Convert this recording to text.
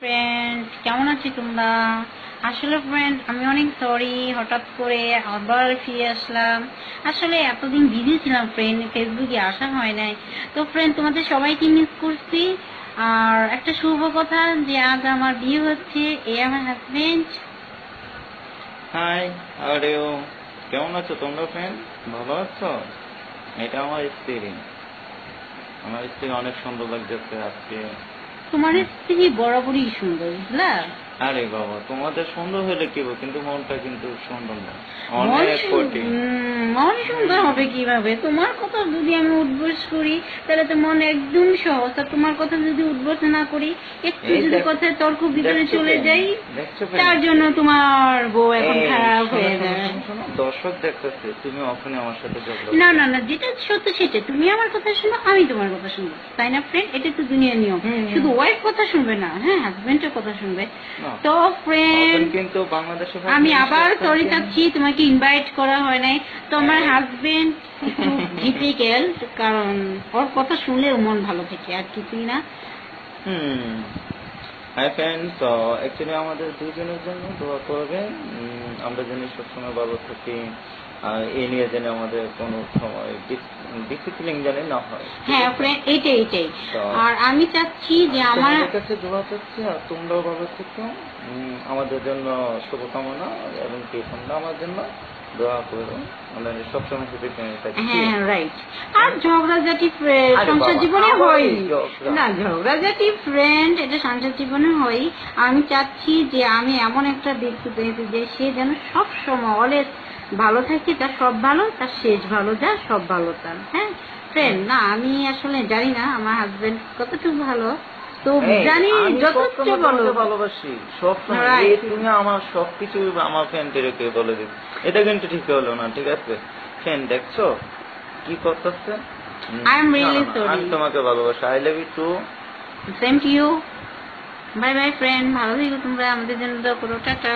Friend, কেমন আছো তোমরা? আসলে ফ্রেন্ড, আমি অনেক সরি, হঠাৎ করে আবার ফিরে আসলাম। আসলে এতদিন বিজি ছিলাম ফ্রেন্ড, ফেসবুকে আসা হয় নাই। তো ফ্রেন্ড, তোমাদের সবাইকে মিস করছি। আর একটা শুভ কথা যে আজ আমার বিয়ে হচ্ছে, এ আমার হাজবেন্ড। High, are you? কেমন আছো তোমরা ফ্রেন্ড? ভালো আছো? এটা আমার স্ত্রী। আমার স্ত্রী অনেক সুন্দর লাগতেছে আজকে। তোমার স্ত্রী বরাবরই সুন্দর, বুঝলা? আরে বাবা, তোমাদের সুন্দর হলে কি হবে, কিন্তু মনটা কিন্তু সুন্দর না, মন অনেক কঠিন। মন সুন্দর হবে কিভাবে? তোমার কথা যদি আমি উদ্বোস করি তাহলে তো মন একদম সহজ, আর তোমার কথা যদি উদ্বোস না করি, একটু এই যদি কথায় তর্ক ভিতরে দেখছো চলে ফ্রেন্ড, যাই, দেখছো তার ফ্রেন্ড, জন্য তোমার বউ এখন এই খারাপ শোনো হয়ে শোনো যায়। শোনো শোনো, দর্শক দেখতেছে তুমি ওখানে আমার সাথে ঝগড়া না না করছো। না, যেটা সত্য সেটা, তুমি আমার কথা শুনো, আমি তোমার কথা শুনবো, তাই না ফ্রেন্ড? এটা তো দুনিয়ার নিয়ম। শুধু ওয়াইফ কথা শুনবে না, হ্যাঁ, হাজবেন্ডের কথা শুনবে। না, তো ফ্রেন্ড, কিন্তু বাংলাদেশে আমি আবার সরি চাচ্ছি, তোমাকে ইনভাইট করা হয় নাই। তো আমার হাজবেন্ড একটু ডিফিকাল্ট, কারণ ওর কথা শুনলে মন ভালো থাকে, আর কিছুই না। হাই ফ্রেন্ড, তো অ্যাকচুয়ালি আমাদের দুজনের জন্য দোয়া করবে। আমরা যেন সবসময় ভালো থাকি, আর এই নিয়ে যেন আমাদের কোনো সময় ডিসিপ্লিন যেন না হয়। হ্যাঁ ফ্রেন্ড, এইটাই। তো আর আমি চাচ্ছি যে আমার তোমাদের কাছে দোয়া চাচ্ছি, আর তোমরাও ভালো থেকো। আমাদের জন্য শুভকামনা, এবং কি তোমরা আমার জন্য দোয়া করো। আমরা সবসময় শুভেচ্ছা থাকি। হ্যাঁ রাইট। আর ঝগড়াঝাটি আরে সংসার বাবা, জীবনে আবার হয় এই ঝগড়া। না, ঝগড়াঝাটি ফ্রেন্ড এটা সংসার জীবনে হয়। আমি চাচ্ছি যে আমি এমন একটা ব্যক্তি পেয়েছি যে সে যেন সব সময় অলওয়েজ ভালো থাকে, তার সব ভালো, তার শেষ ভালো, যা সব ভালো তার। হ্যাঁ ফ্রেন্ড, না আমি আসলে জানি না আমার হাজবেন্ড কতটুকু ভালো, তো জানি আমি যথেষ্ট সবসময় ভালো। তোমাকে ভালোবাসি, সবসময়। Right. এই তুমি আমার সবকিছু আমার ফ্রেন্ডদেরকে বলে দিবে, এটা কিন্তু ঠিক হলো না, ঠিক আছে ফ্রেন্ড? দেখছো কি করতেছে? I am really আমি sorry. তোমাকে ভালোবাসি, I love you too. Same to you. Bye bye friend, ভালো থেকো তোমরা, আমাদের জন্য দোয়া করো, টাটা।